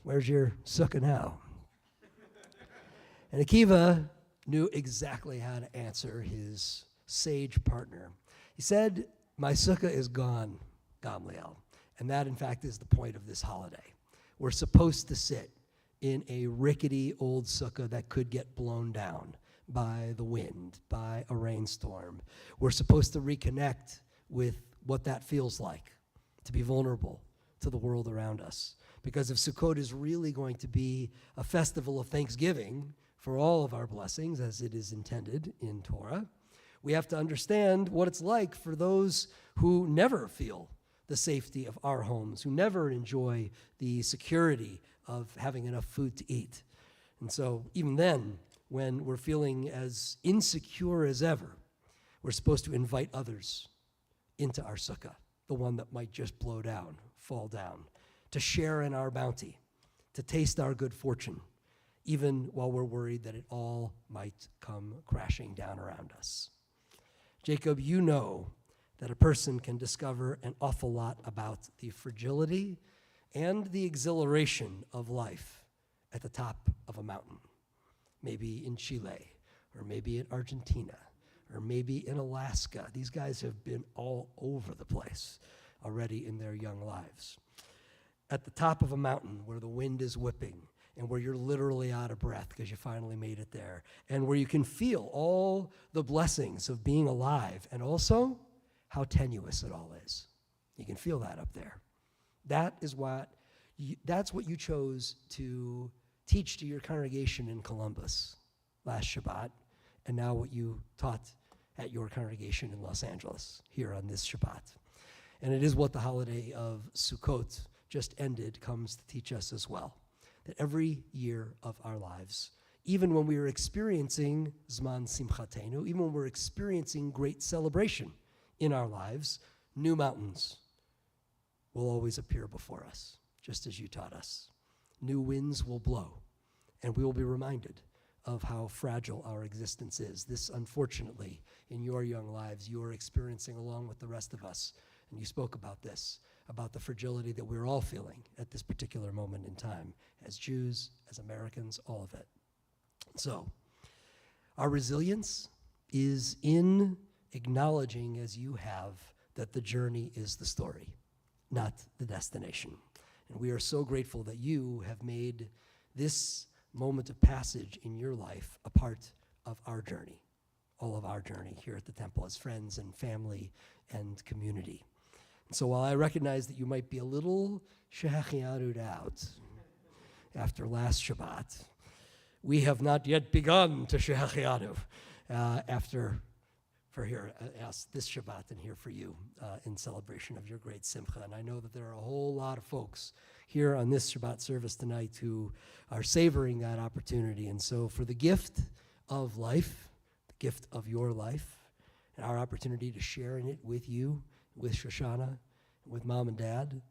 where's your sukkah now?" And Akiva knew exactly how to answer his sage partner. He said, "My sukkah is gone, Gamliel." And that, in fact, is the point of this holiday. We're supposed to sit in a rickety old sukkah that could get blown down by the wind, by a rainstorm. We're supposed to reconnect with what that feels like, to be vulnerable to the world around us. Because if Sukkot is really going to be a festival of thanksgiving for all of our blessings, as it is intended in Torah, we have to understand what it's like for those who never feel the safety of our homes, who never enjoy the security of having enough food to eat. And so even then, when we're feeling as insecure as ever, we're supposed to invite others into our sukkah, the one that might just blow down, fall down, to share in our bounty, to taste our good fortune, even while we're worried that it all might come crashing down around us. Jacob, you know that a person can discover an awful lot about the fragility and the exhilaration of life at the top of a mountain, maybe in Chile, or maybe in Argentina, or maybe in Alaska. These guys have been all over the place already in their young lives. At the top of a mountain where the wind is whipping and where you're literally out of breath because you finally made it there, and where you can feel all the blessings of being alive and also how tenuous it all is. You can feel that up there. That's what you chose to teach to your congregation in Columbus last Shabbat, and now what you taught at your congregation in Los Angeles here on this Shabbat. And it is what the holiday of Sukkot just ended comes to teach us as well, that every year of our lives, even when we are experiencing Zman Simchatenu, even when we're experiencing great celebration in our lives, new mountains will always appear before us, just as you taught us. New winds will blow, and we will be reminded of how fragile our existence is. This, unfortunately, in your young lives, you are experiencing along with the rest of us. And you spoke about this, about the fragility that we're all feeling at this particular moment in time, as Jews, as Americans, all of it. So, our resilience is in acknowledging, as you have, that the journey is the story, not the destination. And we are so grateful that you have made this moment of passage in your life a part of our journey, all of our journey here at the temple as friends and family and community. And so while I recognize that you might be a little shehachianu'd out after last Shabbat, we have not yet begun to shehachianu for here this Shabbat and here for you in celebration of your great simcha. And I know that there are a whole lot of folks here on this Shabbat service tonight who are savoring that opportunity. And so for the gift of life, the gift of your life, and our opportunity to share in it with you, with Shoshana, with Mom and Dad,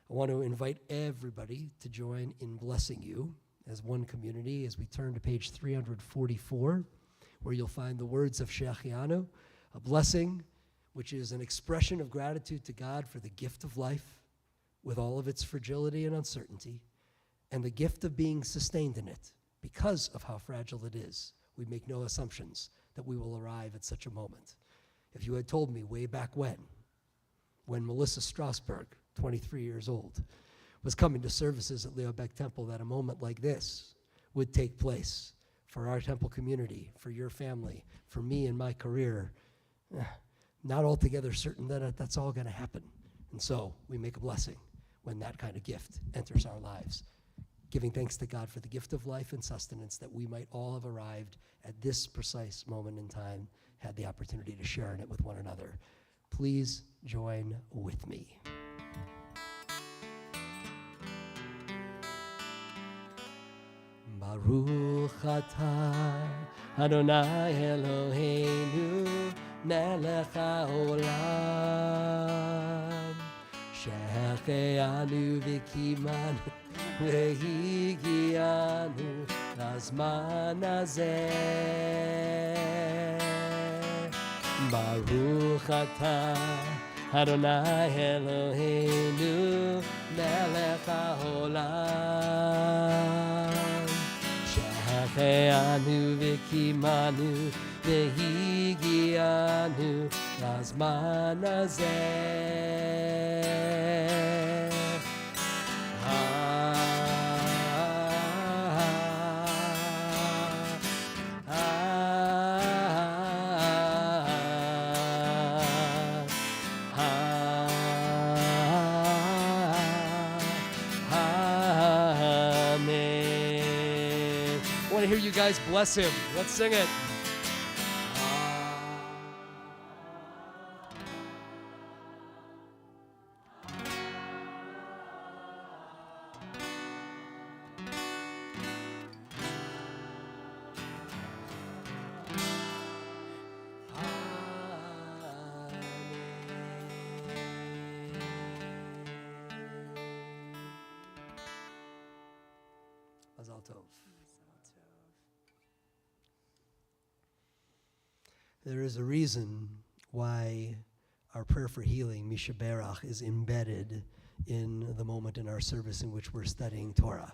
I want to invite everybody to join in blessing you as one community as we turn to page 344, where you'll find the words of Shechianu, a blessing which is an expression of gratitude to God for the gift of life with all of its fragility and uncertainty, and the gift of being sustained in it because of how fragile it is. We make no assumptions that we will arrive at such a moment. If you had told me way back when Melissa Strasberg, 23 years old, was coming to services at Leo Beck Temple, that a moment like this would take place for our temple community, for your family, for me and my career, not altogether certain that that's all going to happen. And so we make a blessing when that kind of gift enters our lives, giving thanks to God for the gift of life and sustenance that we might all have arrived at this precise moment in time, had the opportunity to share in it with one another. Please join with me. Baruch atah Adonai Eloheinu melech haolam shehecheanu v'kimanu v'higianu lazman hazeh. Baruch atah Adonai Eloheinu melech haolam shehecheanu v'kimanu v'higianu lazman hazeh. want to hear you guys bless him. Let's sing it. Mazal tov. There is a reason why our prayer for healing, Misha Berach, is embedded in the moment in our service in which we're studying Torah.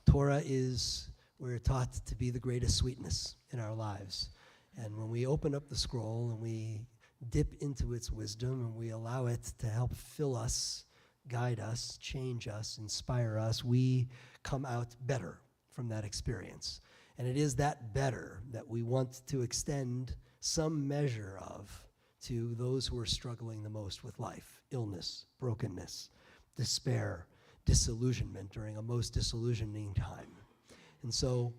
Torah is, we're taught to be the greatest sweetness in our lives. And when we open up the scroll and we dip into its wisdom and we allow it to help fill us, guide us, change us, inspire us, we come out better from that experience. And it is that better that we want to extend some measure of to those who are struggling the most with life, illness, brokenness, despair, disillusionment during a most disillusioning time. And so,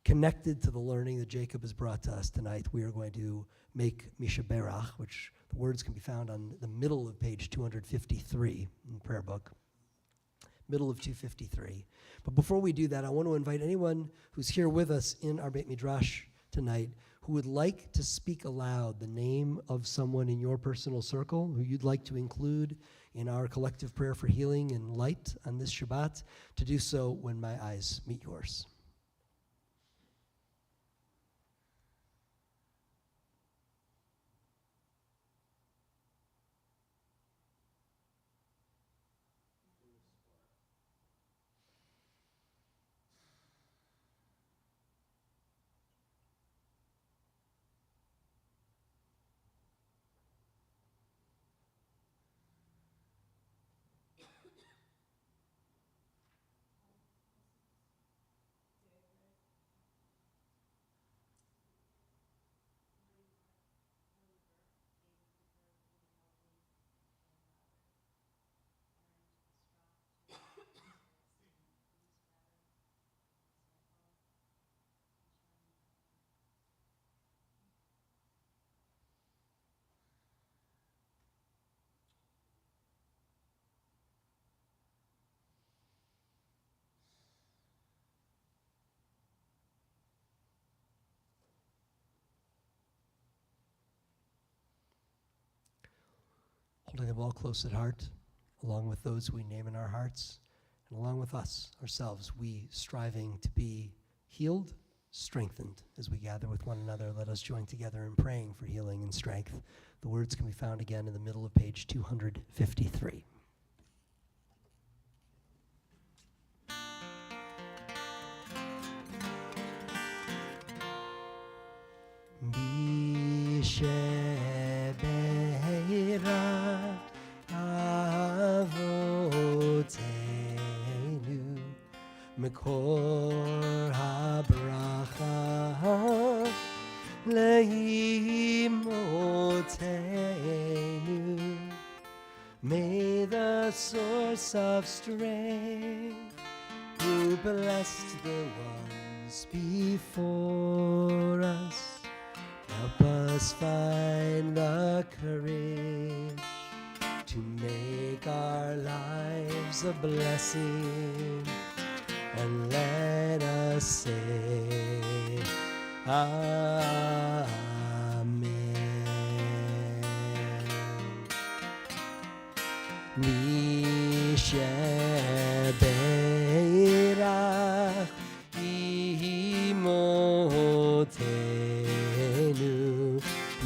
connected to the learning that Jacob has brought to us tonight, we are going to make Misha Berach, which the words can be found on the middle of page 253 in the prayer book. Middle of 253. But before we do that, I want to invite anyone who's here with us in our Beit Midrash tonight who would like to speak aloud the name of someone in your personal circle who you'd like to include in our collective prayer for healing and light on this Shabbat, to do so when my eyes meet yours. Holding them all close at heart, along with those we name in our hearts, and along with us, ourselves, we striving to be healed, strengthened as we gather with one another. Let us join together in praying for healing and strength. The words can be found again in the middle of page 253. B'shebeirah avotenu mekor habracha leimotenu. May the source of strength who blessed the ones before us help us find the courage to make our lives a blessing, and let us say Amen. Mishebeirach imotenu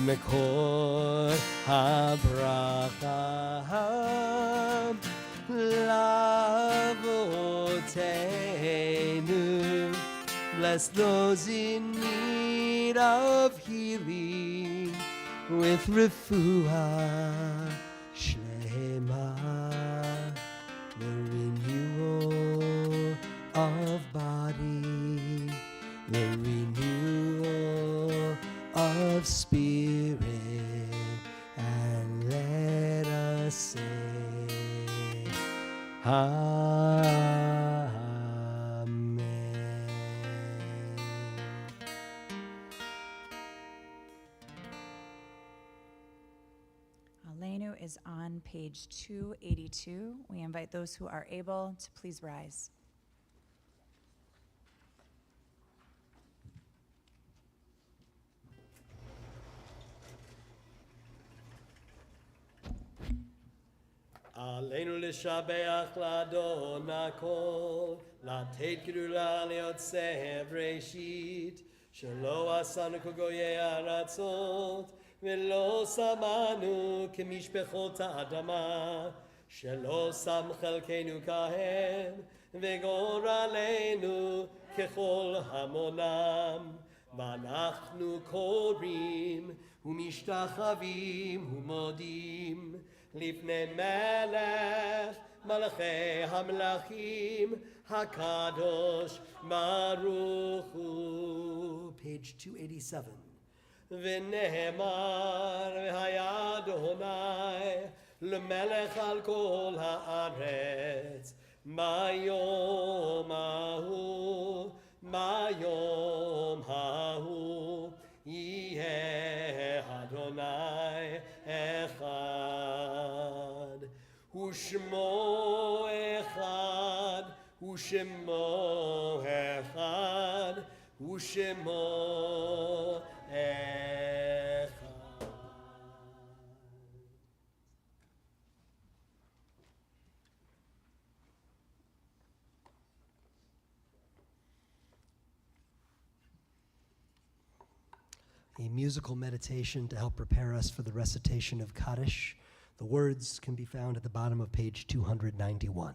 mekor habracha lavotenu. Bless those in need of healing with refuah shlema, the renewal of body, the renewal of spirit, and let us say Amen. is on page 282. We invite those who are able to please rise. עלינו לשבח לאדון הכל, לתת גדולה ליוצא בראשית, שלא עשנו כגויי הארצות, ולא שמנו כמשפחות האדמה, שלא שם חלקנו כהם, וגורלנו ככל המונם. ואנחנו קוראים ומשתחווים ומודים לפני מלך מלכי המלכים הקדוש ברוך הוא. Page 287. ונאמר והיה אדוני למלך על כל הארץ ביום ההוא יהיה אדוני אחד ושמו אחד ושמו אחד ושמו אחד. A musical meditation to help prepare us for the recitation of Kaddish. The words can be found at the bottom of page 291.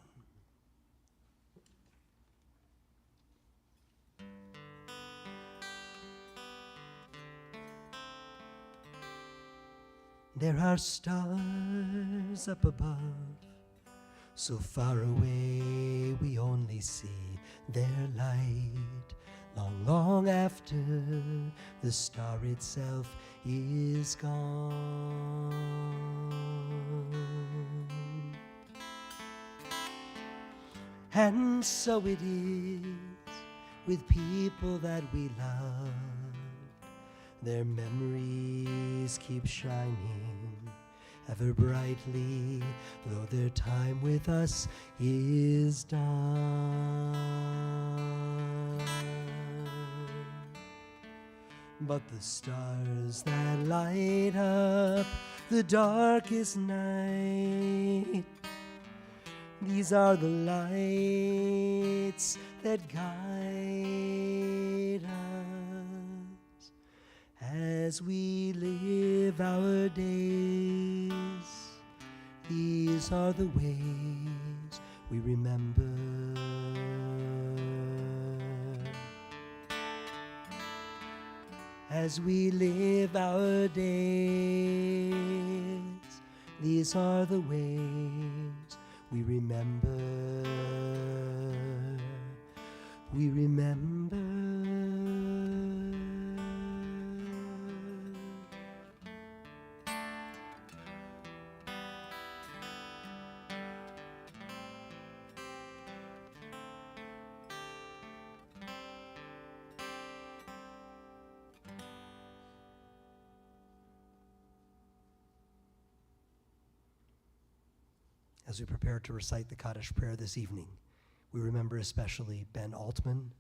There are stars up above, so far away we only see their light. Long, long after the star itself is gone. And so it is with people that we love. Their memories keep shining ever brightly, though their time with us is done. But the stars that light up the darkest night, these are the lights that guide us as we live our days. These are the ways we remember. As we live our days, these are the ways we remember. We remember. As we prepare to recite the Kaddish prayer this evening, we remember especially Ben Altman,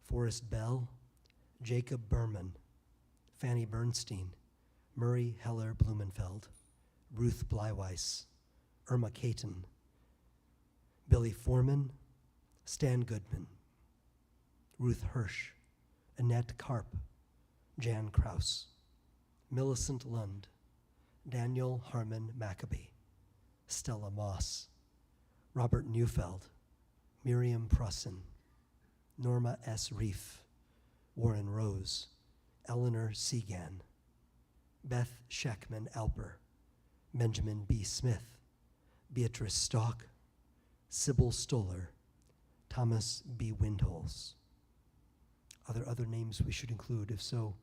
Forrest Bell, Jacob Berman, Fanny Bernstein, Murray Heller Blumenfeld, Ruth Bleiweiss, Irma Caton, Billy Foreman, Stan Goodman, Ruth Hirsch, Annette Karp, Jan Kraus, Millicent Lund, Daniel Harmon Maccabee, Stella Moss, Robert Neufeld, Miriam Prussin, Norma S. Reif, Warren Rose, Eleanor Segan, Beth Scheckman Alper, Benjamin B. Smith, Beatrice Stock, Sybil Stoller, Thomas B. Windholes. Are there other names we should include? If so,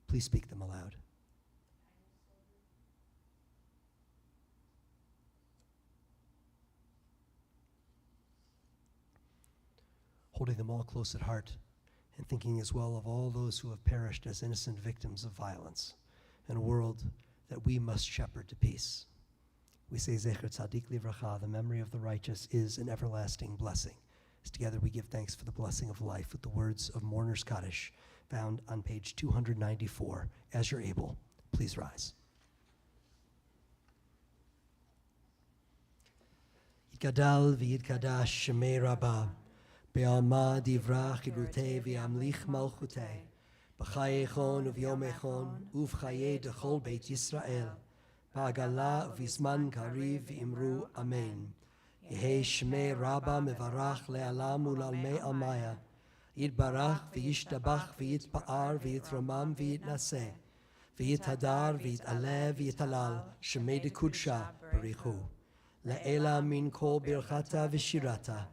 please speak them aloud. Holding them all close at heart and thinking as well of all those who have perished as innocent victims of violence in a world that we must shepherd to peace. We say Zecher Tzadik Livracha, the memory of the righteous is an everlasting blessing. As together we give thanks for the blessing of life with the words of Mourner's Kaddish, found on page 294. As you're able, please rise. Yitgadal v'yitkadash shemei Rabbah, be'alma divrach chilutei v'yamlich malchutei, b'chayechon u'v'yomechon u'v'chayei dechol beit Yisrael, ba'agala u'v'zman kariv v'imru amen. Yehei shmei Rabbah mevarach le'alam u'lalmei almaya, yitbarach v'yishtabach v'yitpa'ar v'yitromam v'yitnaseh, v'yithadar v'yit'aleh v'yitalal shemei dekudsha barichu. Le'ela min kol birchata v'shirata,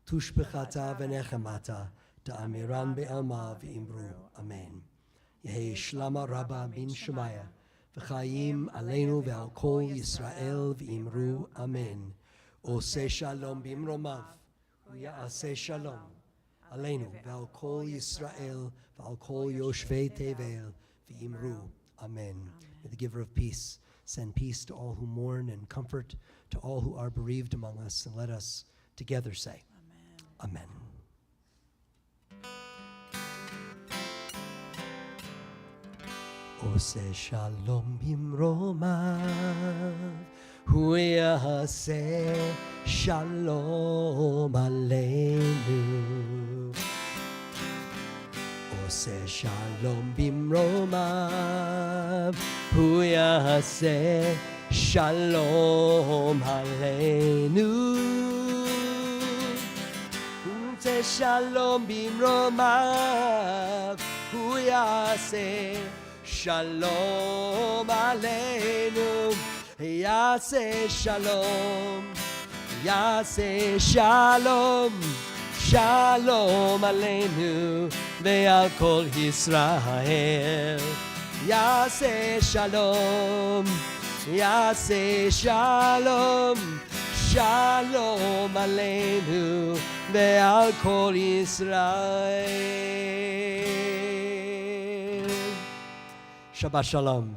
tushbechata v'nechemata, ta'amiran be'alma v'imru amen. Yehei shlama Rabbah bin Shemaya, v'chayim aleinu ve'al kol Yisrael v'imru amen. Oseh shalom bimromav, u'ya'aseh shalom aleinu ve'al kol Yisrael ve'al kol yoshvei tevel v'imru amen. May the giver of peace send peace to all who mourn and comfort to all who are bereaved among us, and let us together say, Amen. Oseh shalom bimromav, hu yaseh shalom aleinu. Oseh shalom bimromav, hu yaseh shalom aleinu. Oseh shalom bimromav, hu yaseh shalom aleinu. Yaseh shalom, yaseh shalom, shalom aleinu ve'al kol Yisrael. Yaseh shalom, yaseh shalom, shalom aleinu ve'al kol Yisrael. Shabbat shalom.